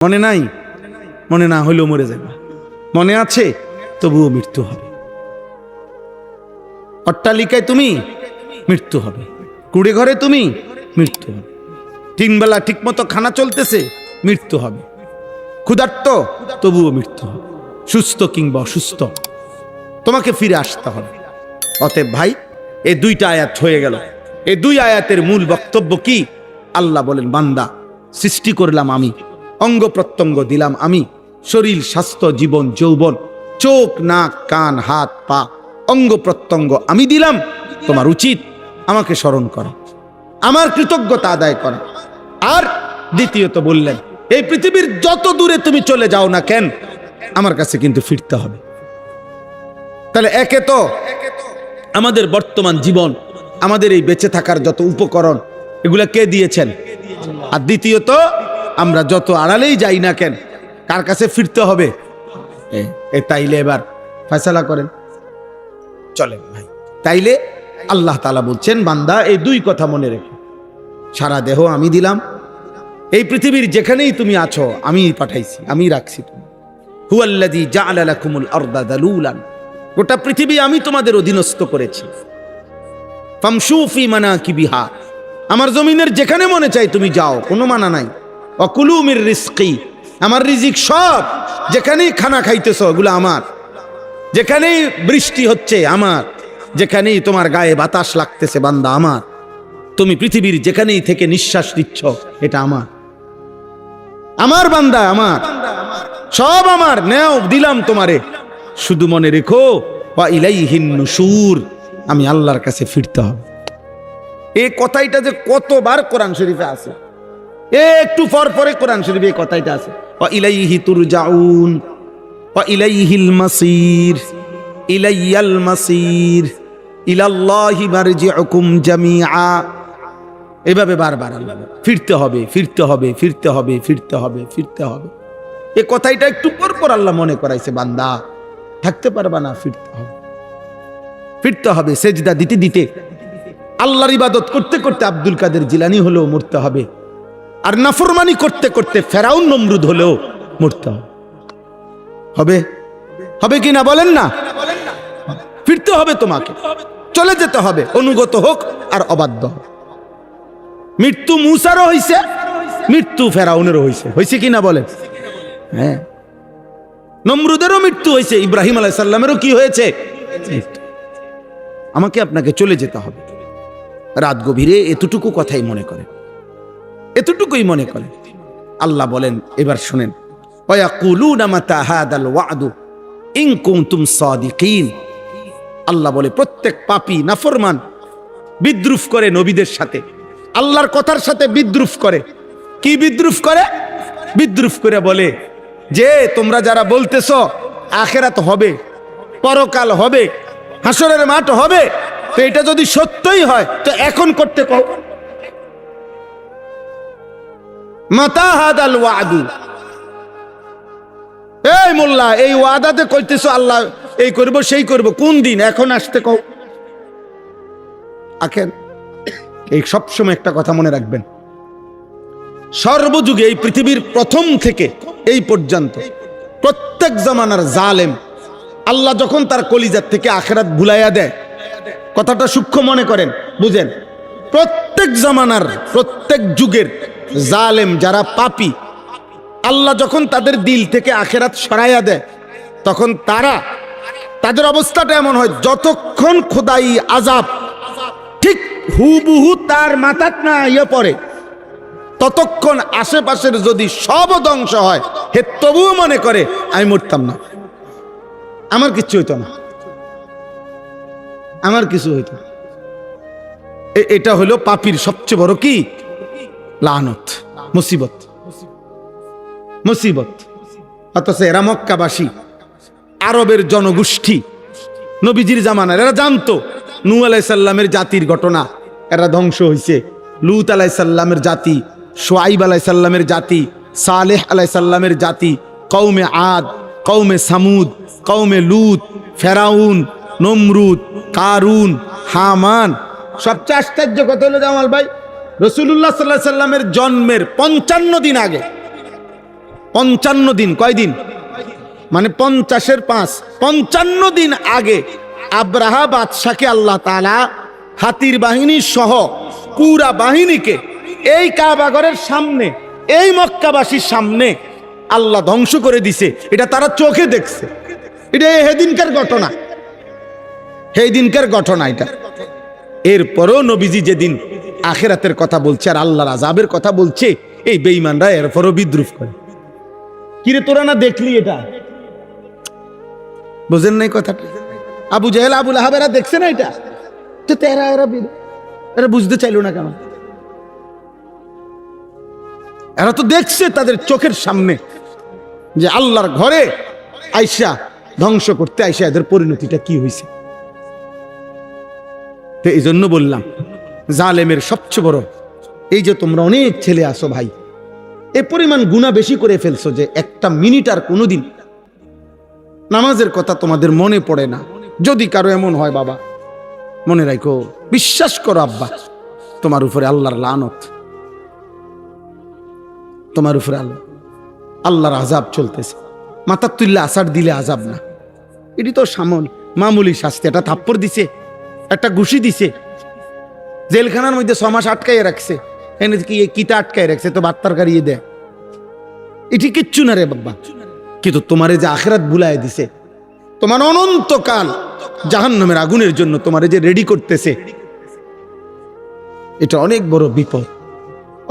মনে নাই, মনে না হইলেও মরে যাবে। মনে আছে, তবুও মৃত্যু হবে। অট্টালিকায় তুমি, মৃত্যু হবে। কুড়ে ঘরে তুমি, মৃত্যু হবে। তিন বেলা ঠিক মতো খানা চলতেছে, মৃত্যু হবে। ক্ষুধার্ত, তবুও মৃত্যু হবে। সুস্থ কিংবা অসুস্থ, তোমাকে ফিরে আসতে হবে। অতএব ভাই, এই দুইটা আয়াত হয়ে গেল। এই দুই আয়াতের মূল বক্তব্য কি? আল্লাহ বলেন, বান্দা সৃষ্টি করলাম আমি, অঙ্গ প্রত্যঙ্গ দিলাম আমি, শরীর, স্বাস্থ্য, জীবন, যৌবন, চোখ, নাক, কান, হাত, পা, অঙ্গ প্রত্যঙ্গ আমি দিলাম। তোমার উচিত আমাকে স্মরণ করা, আমার কৃতজ্ঞতা আদায় করা। আর দ্বিতীয়ত বললেন, এই পৃথিবীর যত দূরে তুমি চলে যাও না কেন, আমার কাছে কিন্তু ফিরতে হবে। তাহলে একে তো আমাদের বর্তমান জীবন, আমাদের এই বেঁচে থাকার যত উপকরণ, এগুলা কে দিয়েছেন? আর দ্বিতীয়ত, আমরা যত আড়ালেই যাই না কেন, কার কাছে ফিরতে হবে? তাইলে এবার ফয়সালা করেন। চলেন ভাই, তাইলে আল্লাহ তাআলা বলছেন, বান্দা এই দুই কথা মনে রেখো। সারা দেহ আমি দিলাম, এই পৃথিবীর যেখানেই তুমি আছো আমি পাঠাইছি, আমি রাখছি। তুমি হুয়াল্লাযী জাআলা লাকুমুল আরদা যালুলান, গোটা পৃথিবী আমি তোমাদের অধীনস্থ করেছি। ফামশু ফি মানাকিবিহা, আমার জমিনের যেখানে মনে চাই তুমি যাও, কোনো মানা নাই। ওয়াকুলু মির রিজকি, আমার রিজিক সব, যেখানেই খানা খাইতেছো ওগুলো আমার, যেখানেই বৃষ্টি হচ্ছে আমার, যেখানেই তোমার গায়ে বাতাস লাগতেছে বান্দা আমার, তুমি পৃথিবীর যেখানেই থেকে নিঃশ্বাস নিচ্ছ এটা আমার, আমার বান্দা আমার, সব আমার, নেও দিলাম তোমারে। শুধু মনে রেখো, ওয়া ইলাইহিন নুশুর, আমি আল্লাহর কাছে ফিরতে হবে। এই কথাইটা যে কতবার কোরআন শরীফে আছে, একটু পর পরে কোরআন শরীফে এই কথাইটা আছে, ওয়া ইলাইহি তুরজাউন, ওয়া ইলাইহিল মাসির, ইলাইয়াল মাসির, ইলাল্লাহি মারজিউকুম জামিআ। এভাবে বারবার আল্লাহ ফিরতে হবে, ফিরতে হবে, ফিরতে হবে, ফিরতে হবে, ফিরতে হবে। এই কথাইটা একটু পর পর আল্লাহ মনে করাইছে, বান্দা থাকতে পারবা না, ফিরতে হবে, ফিরতে হবে। সেজদা দিতে দিতে, আল্লাহর ইবাদত করতে করতে আব্দুল কাদের জিলানী হলেও মরতে হবে, আর নাফরমানি করতে করতে ফেরাউন নমরুদ হলেও মরতে হবে। হবে, হবে কি না বলেন না? ফিরতে হবে, তোমাকে চলে যেতে হবে, অনুগত হোক আর অবাধ্য হোক। মৃত্যু মূসারও হইছে, মৃত্যু ফেরাউনেরও হইছে, হইছে কি না বলেন? হ্যাঁ, নমরুদেরও মৃত্যু হয়েছে, ইব্রাহিম আলাইহিস সালামেরও কি হয়েছে? আমাকে আপনাকে চলে যেতে হবে। রাত গভীরে এতটুকু কথাই মনে করেন, এতটুকুই মনে করেন। আল্লাহ বলেন, এবার শুনেন, ওয়ায়াকুলুনা মাতা হাদাল ওয়াদু ইন কুনতুম সাদিকিন। আল্লাহ বলে, প্রত্যেক পাপী নাফরমান বিদ্রুপ করে নবীদের সাথে, আল্লাহর কথার সাথে বিদ্রুপ করে। কি বিদ্রুপ করে? বিদ্রুপ করে বলে যে তোমরা যারা বলতেছো আখিরাত হবে, পরকাল হবে, হাসরের মাঠ হবে, তো এটা যদি সত্যই হয় তো এখন করতে কও। মাতা হাদাল ওয়াদু, এই মোল্লা, এই ওয়াদাতে কইতেছো আল্লাহ এই করব সেই করব, কোন দিন? এখন আসতে কও। আখের এই সবসময় একটা কথা মনে রাখবেন, সর্বযুগে এই পৃথিবীর প্রথম থেকে এই পর্যন্ত প্রত্যেক জামানার জালেম আল্লাহ যখন তার কলিজার থেকে আখিরাত ভুলাইয়া দেয়, কথাটা সূক্ষ্ম মনে করেন, বুঝেন। প্রত্যেক জামানার, প্রত্যেক যুগের জালেম যারা পাপী, আল্লাহ যখন তাদের দিল থেকে আখিরাত সরাইয়া দেয়, তখন তাদের অবস্থাটা এমন হয়, যতক্ষণ খোদাই আযাব ঠিক হুবহু তার মাথাত না ইয়ে পড়ে, ততক্ষণ আশেপাশের যদি সব ধ্বংস হয়, হে তবুও মনে করে আমি মরতাম না, আমার কিছু হইতো না, আমার কিছু হইতো। এটা হলো পাপীর সবচেয়ে বড় কি লানত, মুসিবত, মুসিবত। অথচ এরা মক্কাবাসী, আরবের জনগোষ্ঠী, নবীজির জামানার, এরা জানতো নূহ আলাইহিস সালামের জাতির ঘটনা, এরা ধ্বংস হইছে। লূত আলাইহিস সালামের জাতি, শুআইব আলাইহিস সালামের জাতি, সালেহ আলাইহিস সালামের জাতি, কওমে আদ, কওমে সামুদ, কওমে লূত, ফেরাউন, নমরুদ, কারুন, হামান। সবচেয়ে আশ্চর্য কথা হলো জামাল ভাই, রাসূলুল্লাহ সাল্লাল্লাহু আলাইহি সাল্লামের জন্মের 55 দিন আগে 55 দিন, কয়দিন মানে 50-এর 5, 55 দিন আগে আব্রাহা বাদশাকে আল্লাহ তাআলা হাতির বাহিনী সহ পুরা বাহিনীকে এই কাবাঘরের সামনে, এই মক্কাবাসীর সামনে আল্লাহ ধ্বংস করে দিছে। এটা তারা চোখে দেখছে। এটা সেদিনকার ঘটনা, সেই দিনকার ঘটনা এটা। এরপরও নবীজি যেদিন আখিরাতের কথা বলছে আর আল্লাহর আযাবের কথা বলছে, এই বেঈমানরা এরপরও বিদ্রুপ করে। কিরে তোরা না দেখলি এটা? বুঝেন নাই কথাটা? আবু জাহেল আবু লাহাব এরা দেখছে না এটা? তো এরা বুঝতে চাইলো না কেন? এরা তো দেখছে তাদের চোখের সামনে যে আল্লাহর ঘরে আইসা ধ্বংস করতে আইসা এদের পরিণতিটা কি হয়েছে। তো এই জন্য বললাম, জালেমের সবচেয়ে বড় এই যে তোমরা অনেক ছেলে আসো ভাই, এ পরিমাণ গুনাহ বেশি করে ফেলছো যে একটা মিনিট আর কোনোদিন নামাজের কথা তোমাদের মনে পড়ে না। যদি কারো এমন হয় বাবা, মনে রাখো, বিশ্বাস করো আব্বা, তোমার উপরে আল্লাহর লানত, তোমার উপরে আল্লাহর আযাব চলতেছে। মাথা তুললে আসার দিলে আযাব না, এটি তো মামুলি শাস্তি। একটা থাপ্পড় দিছে, একটা ঘুষি দিছে, জেলখানার মধ্যে 6 মাস আটকাইয়ে রাখছে, এনে কি কিতা আটকাই রাখছে, তো বার্তার গাড়িয়ে দেয়, এটি কিচ্ছু না রে বাবা। কিন্তু তোমারে যে আখিরাত বুলায় দিছে, তোমার অনন্তকাল জাহান্নামের আগুনের জন্য তোমারে যে রেডি করতেছে, এটা অনেক বড় বিপদ,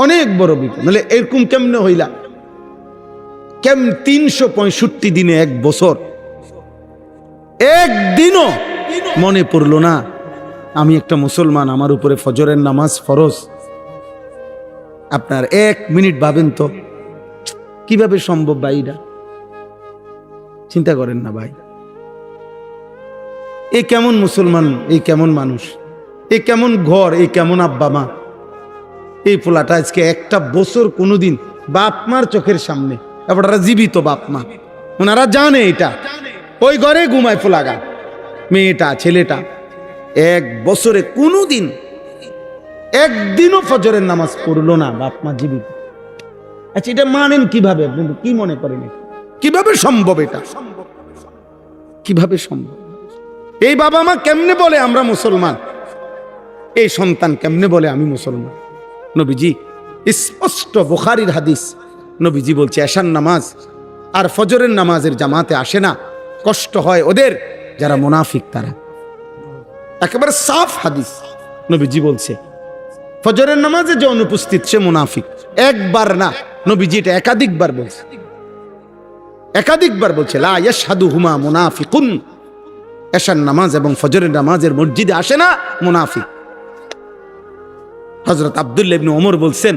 অনেক বড় বিপদ। নাহলে এরকম কেমনে হইলা? 365 দিনে 1 বছর একদিনও মনে পড়লো না আমি একটা মুসলমান, আমার উপরে ফজরের নামাজ ফরজ? আপনার 1 মিনিট ভাবেন তো কিভাবে সম্ভব ভাই? এটা চিন্তা করেন না ভাই। এ কেমন মুসলমান, এই কেমন মানুষ, এ কেমন ঘর, এই কেমন আব্বা মা? এই পোলাটা আজকে একটা বছর কোনোদিন বাপ মার চোখের সামনে, আপনারা জীবিত বাপ মা, ওনারা জানে এটা, ওই ঘরে ঘুমায় পোলাগা, মেয়েটা ছেলেটা 1 বছরে কোনোদিন একদিনও ফজরের নামাজ পড়লো না, বাপ মা জীবিত। আচ্ছা, এটা মানেন কিভাবে? আপনি কি মনে করেন কিভাবে সম্ভব? এটা কিভাবে সম্ভব? এই বাবা মা কেমনে বলে আমরা মুসলমান? এই সন্তান কেমনে বলে আমি মুসলমান? নবীজি স্পষ্ট, বুখারীর হাদিস, নবীজি বলছে এশার নামাজ আর ফজরের নামাজের জামাতে আসে না, কষ্ট হয় ওদের যারা মুনাফিক তারা। একেবারে সাফ হাদিস, নবীজি বলছে ফজরের নামাজে যে অনুপস্থিত সে মুনাফিক। একবার না, নবীজি এটা একাধিকবার বলছে, একাধিকবার বলছে লা ইয়াশহাদুহুমা মুনাফিকুন, এশার নামাজ এবং ফজরের নামাজের মসজিদে আসে না মুনাফিক। হযরত আব্দুল্লাহ ইবনে ওমর বলছেন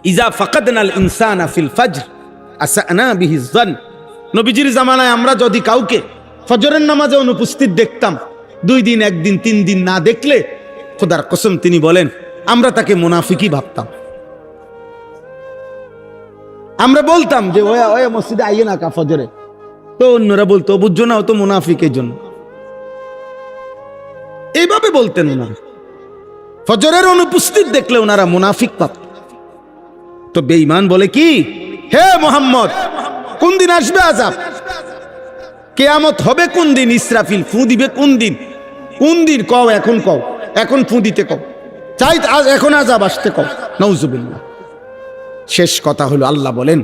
ইজা ফাকাদনাল ইনসানা ফিল ফজর আসানা বিহি জন। নবীজির জামানায় আমরা যদি কাউকে ফজরের নামাজে অনুপস্থিত দেখতাম, 2 দিন 1 দিন 3 দিন না দেখলে খোদার কসম তিনি বলেন আমরা তাকে মুনাফিকই ভাবতাম। আমরা বলতাম যে ওই মসজিদে আইয়ে না কা ফজরে, তো অন্যরা বলতো বুঝছো না, ও তো মুনাফিকের জন্য, এইভাবে বলতেন ওনারা। ফজরের অনুপস্থিত দেখলে ওনারা মুনাফিক ভাবত। তো বেঈমান বলে কি, হে মুহাম্মদ কোন দিন আসবে আযাব? কিয়ামত হবে কোন দিন? ইসরাফিল ফু দিবে কোন দিন? কোন দিন কও, এখন কও, এখন ফু দিতে কও, চাই এখন আযাব আসতে কও। নাউজুবিল্লাহ। শেষ কথা হলো আল্লাহ বলেন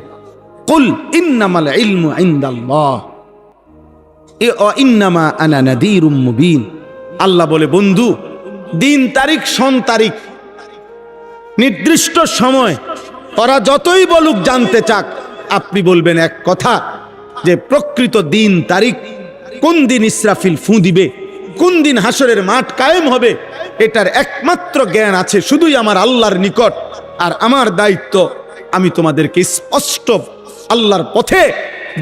কুল ইন্নামাল ইলমু ইনদাল্লাহ ওয়া ইন্নামা আনা নাযীরুম মুবিন। আল্লাহ বলে বন্ধু, দিন তারিখ সন তারিখ নির্দিষ্ট সময় ওরা যতই বলুক জানতে চাক, আপনি বলবেন এক কথা যে প্রকৃত দিন তারিখ, কোন দিন ইসরাফিল ফু দিবে, কোন দিন হাসরের মাঠ কায়েম হবে, এটার একমাত্র জ্ঞান আছে শুধুই আমার আল্লাহর নিকট। আর আমার দায়িত্ব, আমি তোমাদেরকে স্পষ্ট আল্লাহর পথে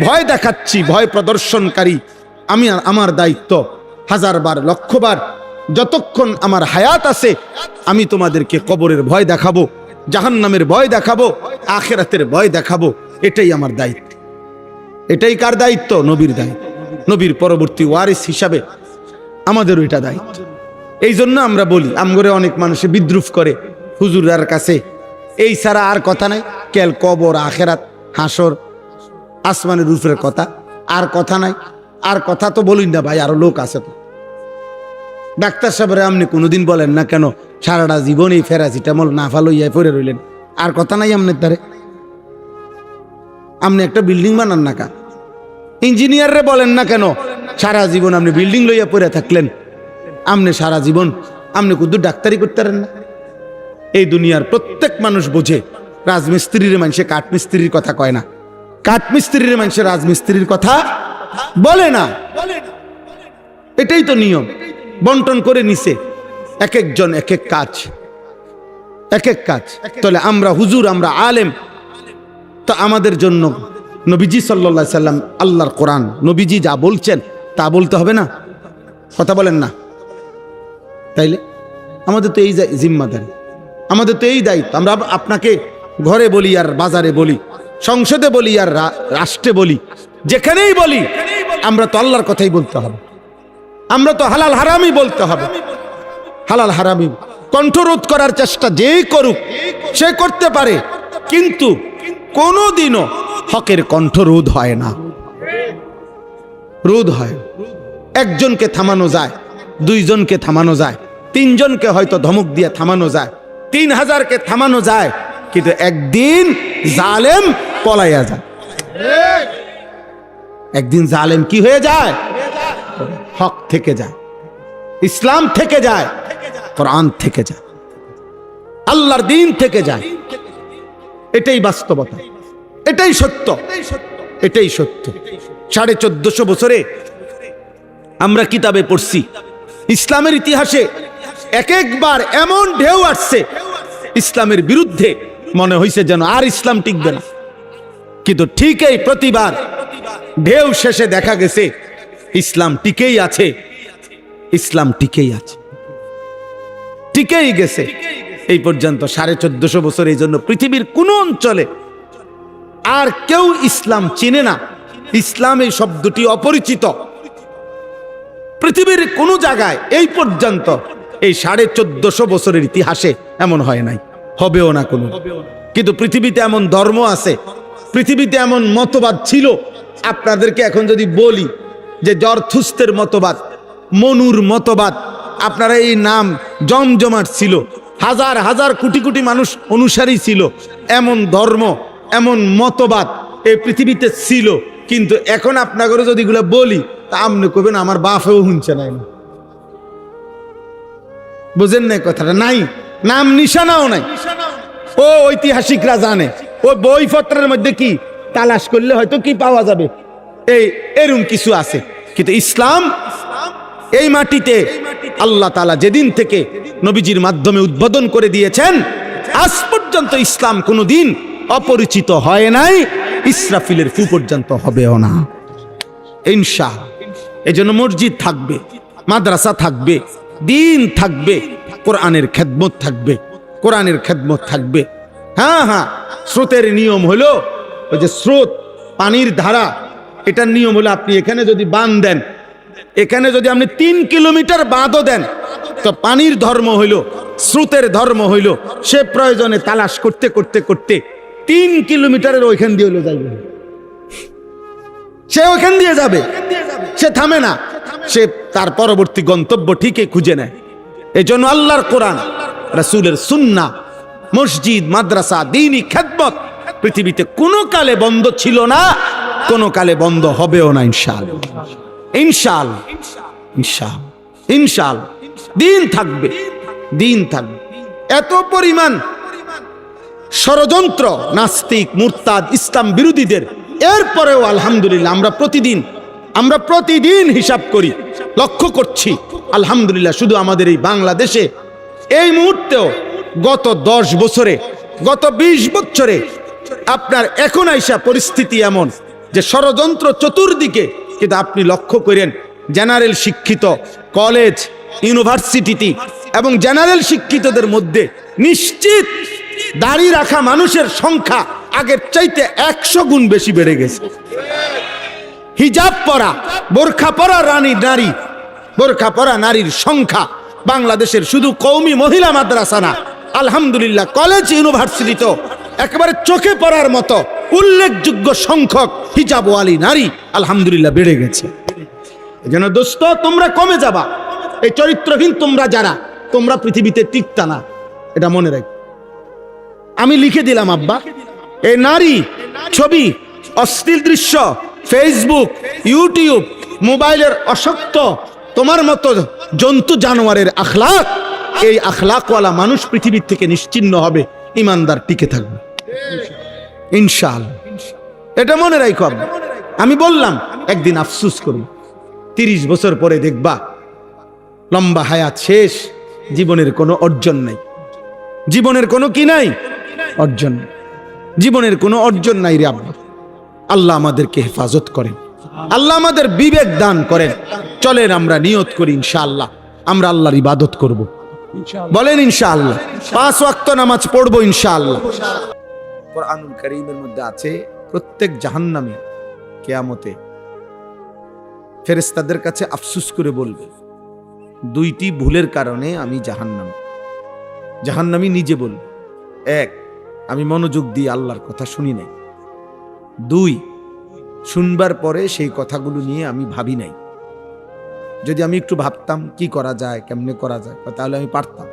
ভয় দেখাচ্ছি, ভয় প্রদর্শনকারী আমি। আর আমার দায়িত্ব 1000 বার 1,000,000 বার যতক্ষণ আমার হায়াত আছে আমি তোমাদেরকে কবরের ভয় দেখাবো, জাহান্নামের ভয় দেখাবো, আখিরাতের ভয় দেখাবো। এটাই আমার দায়িত্ব। এটাই কার দায়িত্ব? নবীর দায়িত্ব। নবীর পরবর্তী ওয়ারিস হিসাবে আমাদেরও এটা দায়িত্ব। এই জন্য আমরা বলি, আমগরে অনেক মানুষে বিদ্রুপ করে হুজুরের কাছে, এই ছাড়া আর কথা নাই, কেল কবর আখিরাত হাসর, আসমানের রূপের কথা, আর কথা নাই। আর কথা তো বলুন না ভাই, আরো লোক আছে তো। ডাক্তার সাহেবরা আপনি কোনোদিন বলেন না কেন সারাটা জীবন এই প্যারাসিটামল না ফালইয়া পড়ে রইলেন? আর কথা নাই আপনার দ্বারে? আপনি একটা বিল্ডিং বানান না কা? ইঞ্জিনিয়াররে বলেন না কেন সারা জীবন আপনি বিল্ডিং লইয়া পড়ে থাকলেন? আপনি সারা জীবন আপনি শুধু ডাক্তারি করতে পারেন না? এই দুনিয়ার প্রত্যেক মানুষ বোঝে রাজমিস্ত্রির মানুষে কাঠমিস্ত্রির কথা কয় না, কাঠমিস্ত্রির মানুষে রাজমিস্ত্রির কথা বলে না। এটাই তো নিয়ম, বন্টন করে নিছে এক একজন এক এক কাজ, এক এক কাজ। তাহলে আমরা হুজুর, আমরা আলেম, তো আমাদের জন্য নবীজি সাল্লাল্লাহু আলাইহি সাল্লাম, আল্লাহর কোরআন, নবীজি যা বলছেন তা বলতে হবে না? কথা বলেন না? তাইলে আমাদের তো এই জিম্মাদারি, আমাদের তো এই দায়িত্ব। আমরা আপনাকে ঘরে বলি আর বাজারে বলি, সংসদে বলি আর রাষ্ট্রে বলি, যেখানেই বলি আমরা তো আল্লাহর কথাই বলতে হবে। আমরা তো হালাল হারামই বলতে হবে। হালাল হারামই কণ্ঠরোধ করার চেষ্টা যেই করুক সে করতে পারে, কিন্তু কোনোদিনও হকের কণ্ঠরোধ হয় না। রোধ হয়, একজনকে থামানো যায়, দুইজনকে থামানো যায়, তিনজনকে হয়তো ধমক দিয়ে থামানো যায়, 3000কে থামানো যায়, কিন্তু একদিন জালেম পলাইয়া যায়। একদিন জালেম কি হয়ে যায়? হক থেকে যায়, ইসলাম থেকে যায়, কোরআন থেকে যায়, আল্লাহর দ্বীন থেকে যায়। এটাই বাস্তবতা, এটাই সত্য, এটাই সত্য। 1450 বছরে আমরা কিতাবে পড়ছি ইসলামের ইতিহাসে এক একবার এমন ঢেউ আসছে ইসলামের বিরুদ্ধে, মনে হয়েছে যেন আর ইসলাম টিকবে না। কিন্তু ঠিক এই প্রতিবার ঢেউ শেষে দেখা গেছে ইসলাম টিকেই আছে, ইসলাম টিকেই আছে, টিকেই গেছে এই পর্যন্ত 1450 বছর। এই জন্য পৃথিবীর কোন অঞ্চলে আর কেউ ইসলাম চিনে না, ইসলাম এই শব্দটি অপরিচিত। পৃথিবীর কোন জায়গায় এই পর্যন্ত এই 1450 বছরের ইতিহাসে এমন হয় নাই, হবেও না কোনো। কিন্তু পৃথিবীতে এমন ধর্ম আছে, পৃথিবীতে এমন মতবাদ ছিল। আপনাদেরকে এখন যদি বলি যে জরথুস্তের মতবাদ, মনুর মতবাদ, আপনারা এই নাম জমজমাট ছিল, হাজার হাজার কোটি কোটি মানুষ অনুসারী ছিল, এমন ধর্ম, এমন মতবাদ এই পৃথিবীতে ছিল। কিন্তু এখন আপনাকে যদি এগুলো বলি তা আপনি কবেন আমার বাপেও শুনছে না। বুঝেন নাই কথাটা? নাই, নাম নিশানাও নাই। ও ঐতিহাসিকরা জানে, ও বইপত্রের মধ্যে কি তালাশ করলে হয়তো কি পাওয়া যাবে, এরকম কিছু আছে। কিন্তু ইসলাম এই মাটিতে আল্লাহ তাআলা যেদিন থেকে নবীজির মাধ্যমে উদ্বোধন করে দিয়েছেন, আজ পর্যন্ত ইসলাম কোনোদিন অপরিচিত হয় নাই, ইসরাফিলের ফু পর্যন্ত হবেও না ইনশাআল্লাহ। এই জন্য মসজিদ থাকবে, মাদ্রাসা থাকবে, দিন থাকবে, কোরআনের খেদমত থাকবে, কোরআনের খেদমত থাকবে। হ্যাঁ হ্যাঁ, স্রোতের নিয়ম হলো ওই যে স্রোত, পানির ধারা, এটার নিয়ম হলো আপনি এখানে যদি বাঁধ দেন, এখানে যদি আপনি 3 কিলোমিটার বাঁধও দেন, তো পানির ধর্ম হইল, স্রোতের ধর্ম হইল, সে প্রয়োজনে তালাশ করতে করতে করতে 3 কিলোমিটারের ওইখান দিয়ে হইলো যাইবে, সে ওইখান দিয়ে যাবে, সে থামে না, সে তার পরবর্তী গন্তব্য ঠিকই খুঁজে নেয়। এই জন্য আল্লাহর কোরআন, রাসূলের সুন্নাহ, মসজিদ, মাদ্রাসা, দ্বীনি খেদমত পৃথিবীতে কোনো কালে বন্ধ ছিল না, কোনো কালে বন্ধ হবেও না ইনশাআল্লাহ। ইনশাআল্লাহ, ইনশাআল্লাহ, ইনশাআল্লাহ দিন থাকবে, দিন থাকবে। এত পরিমাণ ষড়যন্ত্র নাস্তিক, মুরতাদ, ইসলাম বিরোধীদের, এরপরেও আলহামদুলিল্লাহ আমরা প্রতিদিন হিসাব করি, লক্ষ্য করছি আলহামদুলিল্লাহ শুধু আমাদের এই বাংলাদেশে এই মুহূর্তেও গত 10 বছরে, গত 20 বছরে আপনার এখন আইসা পরিস্থিতি এমন যে ষড়যন্ত্র চতুর্দিকে। কিন্তু আপনি লক্ষ্য করেন জেনারেল শিক্ষিত কলেজ, ইউনিভার্সিটিতে এবং জেনারেল শিক্ষিতদের মধ্যে নিশ্চিত দাড়ি রাখা মানুষের সংখ্যা আগের চাইতে 100 গুণ বেশি বেড়ে গেছে। হিজাব পরা, বোরখা পরা নারী, বোরখা পরা নারীর সংখ্যা বাংলাদেশের শুধু কওমি মহিলা মাদ্রাসা না, আলহামদুলিল্লাহ কলেজ, ইউনিভার্সিটিতেও একেবারে চোখে পড়ার মতো উল্লেখযোগ্য সংখ্যক হিজাবওয়ালী নারী আলহামদুলিল্লাহ বেড়ে গেছে। এজন্য দোস্ত, তোমরা কমে যাবা। এই চরিত্রহীন তোমরা যারা, তোমরা পৃথিবীতে টিকতা না, এটা মনে রাখ। আমি লিখে দিলাম আব্বা, এই নারী ছবি, অশ্লীল দৃশ্য, ফেসবুক, ইউটিউব, মোবাইলের অসক্ত তোমার মতো জন্তু জানোয়ারের আখলাক, এই আখলাকওয়ালা মানুষ পৃথিবীর থেকে নিশ্চিহ্ন হবে, ইমানদার টিকে থাকবে ইনশাআল্লাহ। এটা মনে রাখো। আমি বললাম একদিন আফসোস করব, 30 বছর পরে দেখবা লম্বা হায়াত শেষ, জীবনের কোনো অর্জন নাই, জীবনের কোনো কি নাই, অর্জন, জীবনের কোনো অর্জন নাই রে আব্বা। আল্লাহ আমাদেরকে হেফাজত করেন, আল্লাহ আমাদের বিবেক দান করেন। চলেন আমরা নিয়ত করি ইনশাআল্লাহ আমরা আল্লাহর ইবাদত করব। বলেন ইনশাআল্লাহ 5 ওয়াক্ত নামাজ পড়বো ইনশাআল্লাহ। কোরআনুল কারীমের মধ্যে আছে প্রত্যেক জাহান্নামী কিয়ামতে ফেরেশতাদের কাছে আফসোস করে বলবে, 2টি ভুলের কারণে আমি জাহান্নামী। জাহান্নামী নিজে বলবে, 1, আমি মনোযোগ দিয়ে আল্লাহর কথা শুনি নাই, 2, শুনবার পরে সেই কথাগুলো নিয়ে আমি ভাবি নাই। যদি আমি একটু ভাবতাম কি করা যায়, কেমনে করা যায়, তাহলে আমি পারতাম।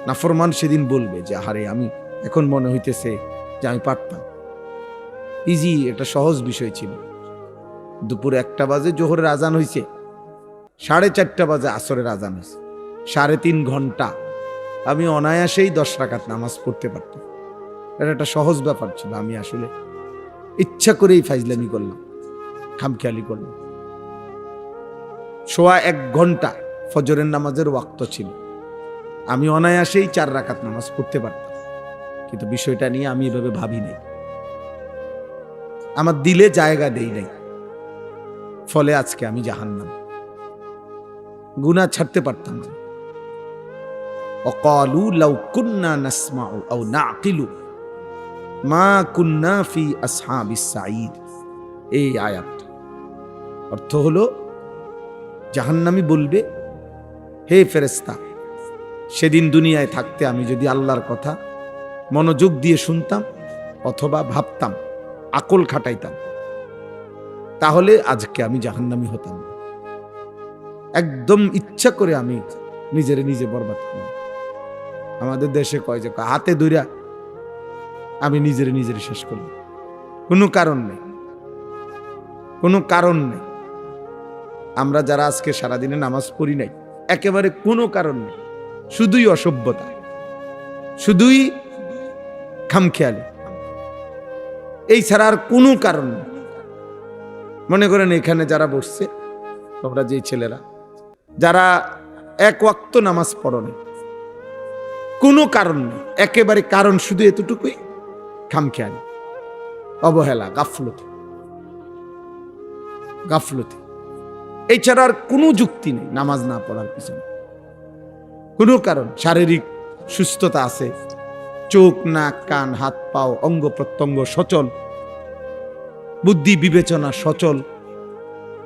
নাফরমান সেদিন বলবে যে আরে আমি এখন মনে হইতেছে যে আমি পারতাম, ইজি, একটা সহজ বিষয় ছিল। দুপুর 1টা বাজে জোহরের আজান হয়েছে, 4:30 বাজে আসরের আজান হয়েছে, 3.5 ঘন্টা আমি অনায়াসেই 10 রাকাত নামাজ পড়তে পারতাম। এটা একটা সহজ ব্যাপার ছিল। আমি আসলে ইচ্ছা করেই ফাইজলামি করলাম, খামখেয়ালি করলাম। 1.25 ঘন্টা ফজরের নামাজের ওয়াক্ত ছিল, আমি অনায়াসেই 4 রাকাত নামাজ পড়তে পারতাম, কিন্তু বিষয়টা নিয়ে আমি এভাবে ভাবি নাই, আমার দিলে জায়গা দেই নাই, ফলে আজকে আমি জাহান্নাম। গুনাহ ছাড়তে পারতাম না। ওয়াকালু লাউ কুন্না নাসমাউ আও নাকিলু মা কুন্না ফি আসহাবিস সাঈদ। এই আয়াত অর্থ হলো, জাহান্নামী বলবে, হে ফেরেশতা, সেদিন দুনিয়ায় থাকতে আমি যদি আল্লাহর কথা মনোযোগ দিয়ে শুনতাম অথবা ভাবতাম, আকল খাটাইতাম, তাহলে আজকে আমি জাহান্নামী হতাম। একদম ইচ্ছা করে আমি নিজে বরবাদ করি। আমাদের দেশে কয় যে হাতে ধইরা আমি নিজের শেষ করলাম, কোনো কারণ নেই, কোনো কারণ নেই। আমরা যারা আজকে সারাদিনে নামাজ পড়ি নাই, একেবারে কোনো কারণ নেই, শুধুই অসভ্যতা, শুধুই খামখেয়ালি, এই ছাড়া আর কোনো কারণ নেই। মনে করেন এখানে যারা বসছে, তোমরা যে ছেলেরা যারা 1 ওয়াক্ত নামাজ পড়ো না, কোনো কারণ নেই, একেবারে কারণ শুধু এতটুকুই, খামখেয়ালি, অবহেলা, গাফলতি, এই ছাড়া আর কোনো যুক্তি নেই নামাজ না পড়ার পিছনে। কোনো কারণ, শারীরিক সুস্থতা আছে, চোখ, নাক, কান, হাত, পাও, অঙ্গ প্রত্যঙ্গ সচল, বুদ্ধি বিবেচনা সচল,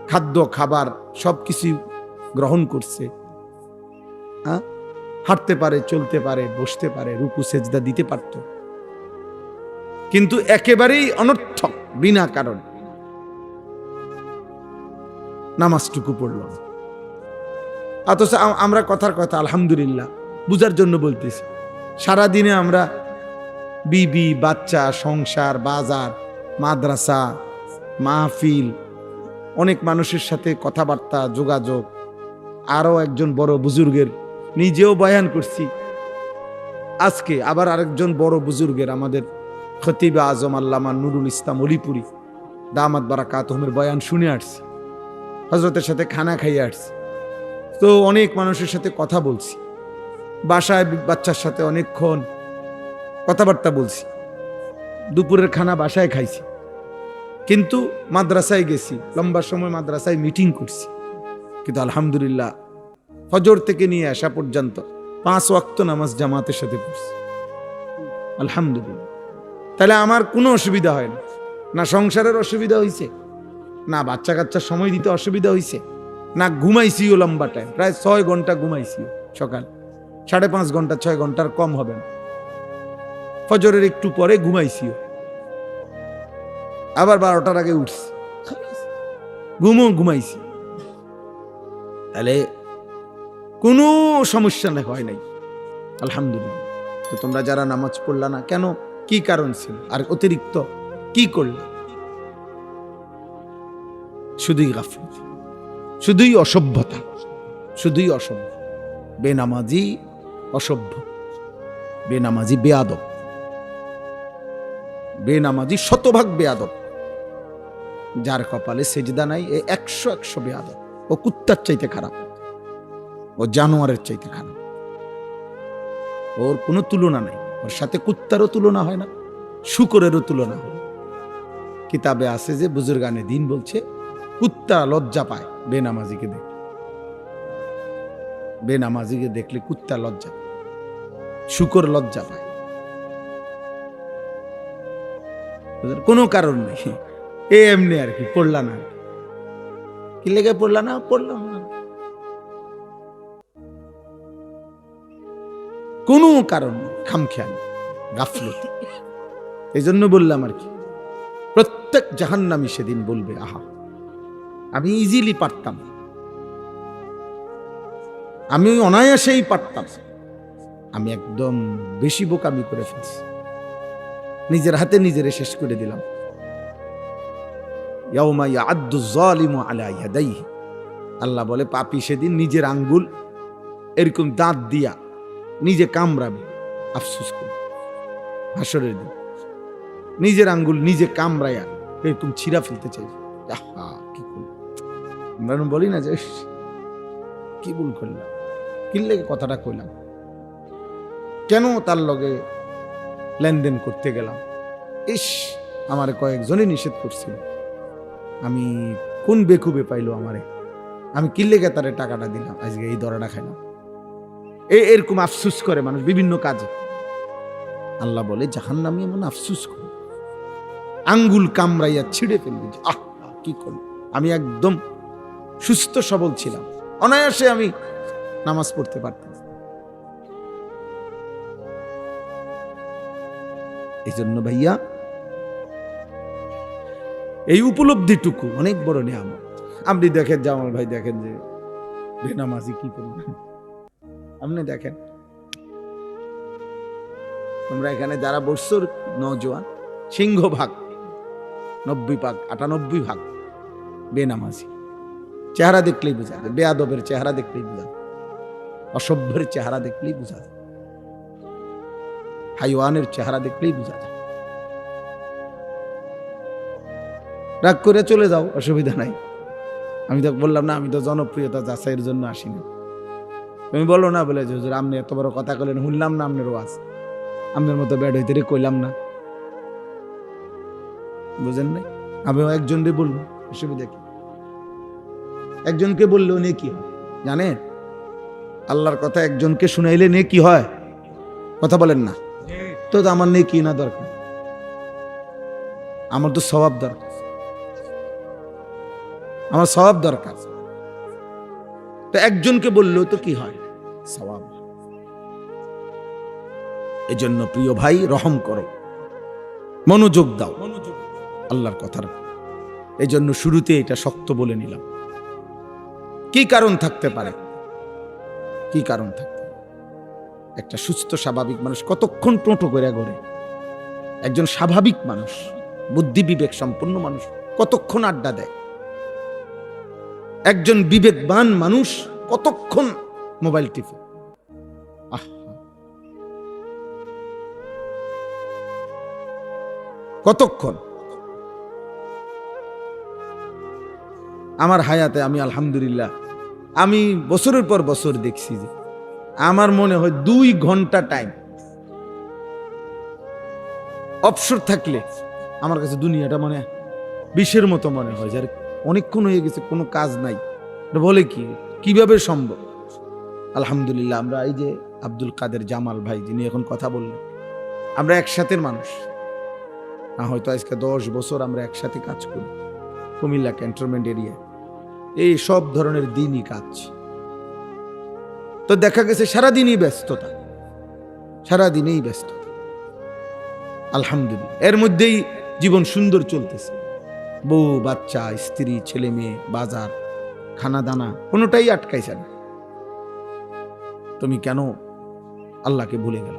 খাদ্য খাবার সবকিছু গ্রহণ করছে, হাঁটতে পারে, চলতে পারে, বসতে পারে, রুকু সেজদা দিতে পারত, কিন্তু একেবারেই অনর্থক, বিনা কারণ নামাজটুকু পড়ল। অথচ আমরা কথার কথা আলহামদুলিল্লাহ বুঝার জন্য বলতেছি, সারাদিনে আমরা বিবি, বাচ্চা, সংসার, বাজার, মাদ্রাসা, মাহফিল, অনেক মানুষের সাথে কথাবার্তা, যোগাযোগ, আরো একজন বড় বুজুর্গের, নিজেও বয়ান করছি, আজকে আবার আরেকজন বড় বুজুর্গের, আমাদের খতিব আজম আল্লামা নুরুল ইসলাম অলিপুরি দামাত বারাকাতুহুমের বয়ান শুনে আসছি, হযরতের সাথে খানা খাইয়ে আসছি, তো অনেক মানুষের সাথে কথা বলছি, বাসায় বাচ্চার সাথে অনেকক্ষণ কথাবার্তা বলছি, দুপুরের খানা বাসায় খাইছি, কিন্তু মাদ্রাসায় গেছি, লম্বা সময় মাদ্রাসায় মিটিং করছি, কিন্তু আলহামদুলিল্লাহ ফজর থেকে নিয়ে আসা পর্যন্ত 5 ওয়াক্ত নামাজ জামাতের সাথে পড়ছি, আলহামদুলিল্লাহ। তাহলে আমার কোনো অসুবিধা হয় না, না সংসারের অসুবিধা হয়েছে, না বাচ্চা কাচ্চা সময় দিতে অসুবিধা হয়েছে, না ঘুমাইছিও লম্বা টাইম, প্রায় 6 ঘন্টা ঘুমাইছি সকাল, 5.5 ঘন্টা, 6 ঘন্টার কম হবে না, ফজরের একটু পরে ঘুমাইছিও, আবার 12টার আগে উঠছি, ঘুমাইছি। তাহলে কোনো সমস্যা হয় নাই, আলহামদুলিল্লাহ। তো তোমরা যারা নামাজ পড়লা না কেন, কি কারণ ছিল, আর অতিরিক্ত কি করলে? শুধুই গাফলত, শুধুই অসভ্যতা, শুধুই অসভ্য। বেনামাজি অসভ্য, বেনামাজি বেয়াদব, বেনামাজি শতভাগ বেয়াদব। যার কপালে সেজদা নাই এ 100 বেয়াদব। ও কুত্তার চাইতে খারাপ, ও জানোয়ারের চাইতে খারাপ। ওর কোনো তুলনা নাই, ওর সাথে কুত্তারও তুলনা হয় না, শুকরেরও তুলনা হয়। কিতাবে আছে যে বুজুর্গানে দিন বলছে কুত্তা লজ্জা পায় বেনামাজিকে দেখলে, বেনামাজিকে দেখলে কুত্তা লজ্জা পায়, শুকর লজ্জা পায়। কোনো কারণ নেই, এমনি আর কি, পড়লা না। কি লেগে পড়লা না? পড়লাম না, কোনো কারণ নেই, খামখেয়াল, গাফলত। এই জন্য বললাম আর কি, প্রত্যেক জাহান্নামী সেদিন বলবে, আহা আমি ইজিলি পারতাম, আমি অনায়াসেই পারতাম, আমি একদম বেশি বোকামি করে ফেলছি, নিজের হাতে নিজেরে শেষ করে দিলাম। ইয়াউমা ইয়াআদ্দু যালিমু আলা ইয়াদাইহি, আল্লাহ বলে পাপী সেদিন নিজের আঙ্গুল এরকম দাঁত দিয়া নিজে কামড়াবে, আফসোস করে। হাসরের দিন নিজের আঙ্গুল নিজে কামড়াইয়া এরকম ছিঁড়া ফেলতে চাই, কি করলাম। আমরা বলি না যে কি ভুল করলাম, কি লেগে কথাটা কইলাম, কেন তার লগে লেনদেন করতে গেলাম, ইস আমারে কয়েকজনই নিষেধ করছিল, আমি কোন বেকুবে পাইলো আমারে, আমি কি লেগে তারে টাকাটা দিলাম, আজকে এই দরাটা খাইলাম। এরকম আফসুস করে মানুষ বিভিন্ন কাজে। আল্লাহ বলে জাহান্নামী এমন আফসুস করে, আঙ্গুল কামড়াইয়া ছিঁড়ে ফেলবে, কি করব, আমি একদম সুস্থ সবল ছিলাম, অনায়াসে আমি নামাজ পড়তে পারতাম। এই জন্য ভাইয়া এই উপলব্ধিটুকু অনেক বড় নিয়ামত। আপনি দেখেন জামাল ভাই, দেখেন যে বেনামাজি কি করবেন, আপনি দেখেন তোমরা এখানে যারা বছর নওজোয়ান, সিংহভাগ 90 ভাগ 98 বেনামাজি। চেহারা দেখলেই বোঝা যায়, বেয়াদবের চেহারা দেখলেই বোঝা যায়, অসভ্যের চেহারা দেখলেই বোঝা যায়, হাইওয়ানের চেহারা দেখলেই বোঝা যায়। রাগ করে চলে যাও, অসুবিধা নাই। আমি তো বললাম না, আমি তো জনপ্রিয়তা যাচাইয়ের জন্য আসিনি। তুমি বলো না বলে যে হুজুর আপনি এত বড় কথা কইলেন, শুনলাম না আপনার ওয়াজ, আপনার মতো ব্যাড হইতে কইলাম না, বুঝেন নাই। আমি একজনকে বলবো, অসুবিধা কি? একজনকে বললেও নে কি হয় জানেন? আল্লাহর কথা একজনকে শুনাইলে নে কি হয়, কথা বলেন না তো। আমার নে কি না দরকার, আমার তো সওয়াব দরকার, আমার সওয়াব দরকার। তো একজনকে বললেও তো কি হয়, সওয়াব। এজন্য প্রিয় ভাই রহম করো, মনোযোগ দাও আল্লাহর কথার। এই জন্য শুরুতে এটা শক্ত বলে নিলাম। কি কারণ থাকতে পারে, কি কারণ থাকতে পারে? একটা সুস্থ স্বাভাবিক মানুষ কতক্ষণ টোটো করে ঘোরে? একজন স্বাভাবিক মানুষ, বুদ্ধি বিবেক সম্পন্ন মানুষ কতক্ষণ আড্ডা দেয়? একজন বিবেকবান মানুষ কতক্ষণ মোবাইল টিপে? কতক্ষণ? আমার হায়াতে আমি আলহামদুলিল্লাহ, আমি বছরের পর বছর দেখছি যে আমার মনে হয় 2 ঘন্টা টাইম অবসর থাকলে আমার কাছে দুনিয়াটা মানে বিষের মতো মনে হয়, যার অনেকক্ষণ হয়ে গেছে, কোনো কাজ নাই। বলে কি, কিভাবে সম্ভব? আলহামদুলিল্লাহ, আমরা এই যে আব্দুল কাদের জামাল ভাই যিনি এখন কথা বললেন, আমরা একসাথের মানুষ, হয়তো আজকে 10 বছর আমরা একসাথে কাজ করি কুমিল্লা ক্যান্টনমেন্ট এরিয়া, এই সব ধরনের দিনই কাজ। তো দেখা গেছে সারাদিনই ব্যস্ততা, সারাদিনেই ব্যস্ততা। আলহামদুলিল্লাহ, এর মধ্যেই জীবন সুন্দর চলতেছে। বউ বাচ্চা স্ত্রী ছেলে মেয়ে বাজার খানা দানা কোনোটাই আটকাইছে না। তুমি কেন আল্লাহকে ভুলে গেল?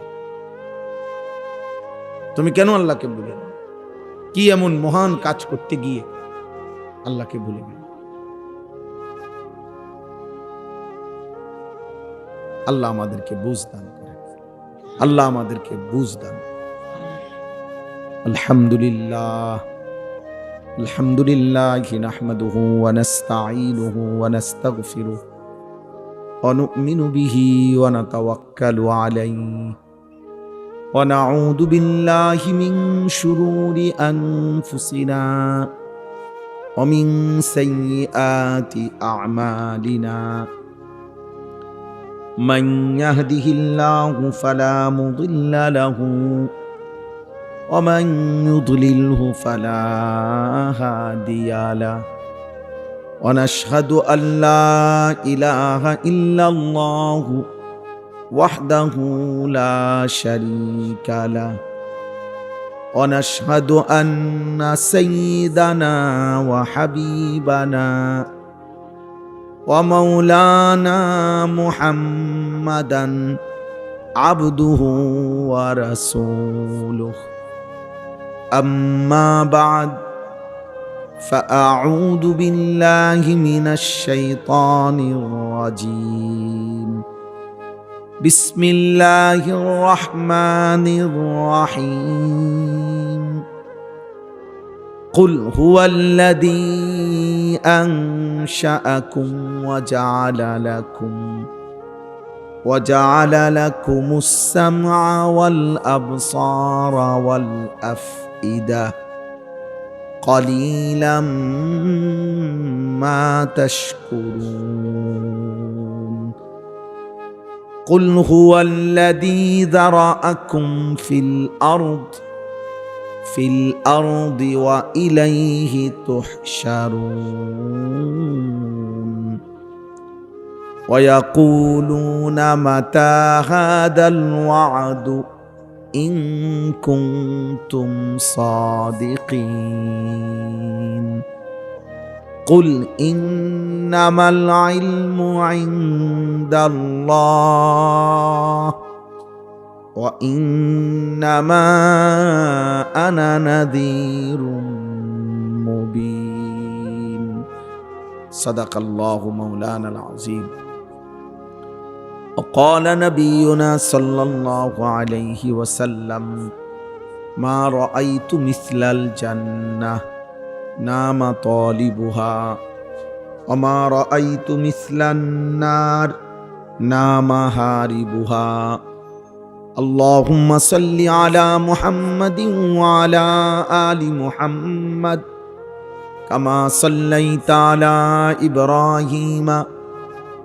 তুমি কেন আল্লাহকে ভুলে গেল? কি এমন মহান কাজ করতে গিয়ে আল্লাহকে ভুলে গেল? আল্লাহ আমাদেরকে বুঝ দান করে, আল্লাহ আমাদেরকে বুঝ দান। আলহামদুলিল্লাহ আলহামদুলিল্লাহি নাহমাদুহু ওয়া নাস্তাঈনুহু ওয়া নাস্তাগফিরুহু ওয়া নু'মিনু বিহি ওয়া নাতাওয়াক্কালু আলাইহি ওয়া নাউযু বিল্লাহি মিন শুরুরি আনফুসিনা ওয়া মিন সাইয়্যাতি আ'মালিনা। মান ইয়াহদিহিল্লাহু ফালা মুদিল্লা লাহু ওয়া মান ইউদ্লিলহু ফালা হাদিয়া লাহু। ওয়া নাশহাদু আল্লা ইলাহা ইল্লাল্লাহু ওয়াহদাহু লা শারীকা লাহু ওয়া নাশহাদু আন্না সাইয়্যিদানা ওয়া হাবিবানা ওয়া মাওলানা মুহাম্মাদান আবদুহু ওয়া রাসূলুহু। আম্মা বা'দ فأعوذ بالله من الشيطان الرجيم. بسم الله الرحمن الرحيم. قل هو الذي أنشأكم وجعل لكم السمع والأبصار والأفئدة قليلا ما تشكرون. قل هو الذي ذرأكم في الأرض وإليه تحشرون. ويقولون متى هذا الوعد إن كنتم صادقين. قل إنما العلم عند الله وإنما أنا نذير مبين. صدق الله مولانا العظيم. وقال نبينا صلى الله عليه وسلم ما رأيت مثل الجنة نام طالبها وما رأيت مثل النار نام هاربها. اللهم صل على محمد وعلى آل محمد كما صليت على إبراهيم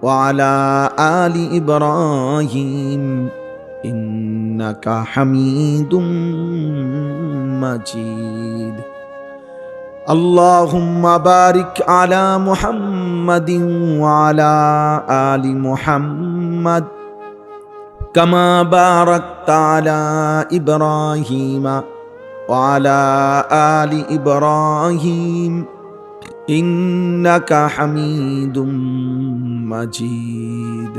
وعلى آل إبراهيم إنك حميد مجيد. اللهم بارك على محمد وعلى آل محمد كما باركت على إبراهيم وعلى آل إبراهيم إنك حميد مجيد.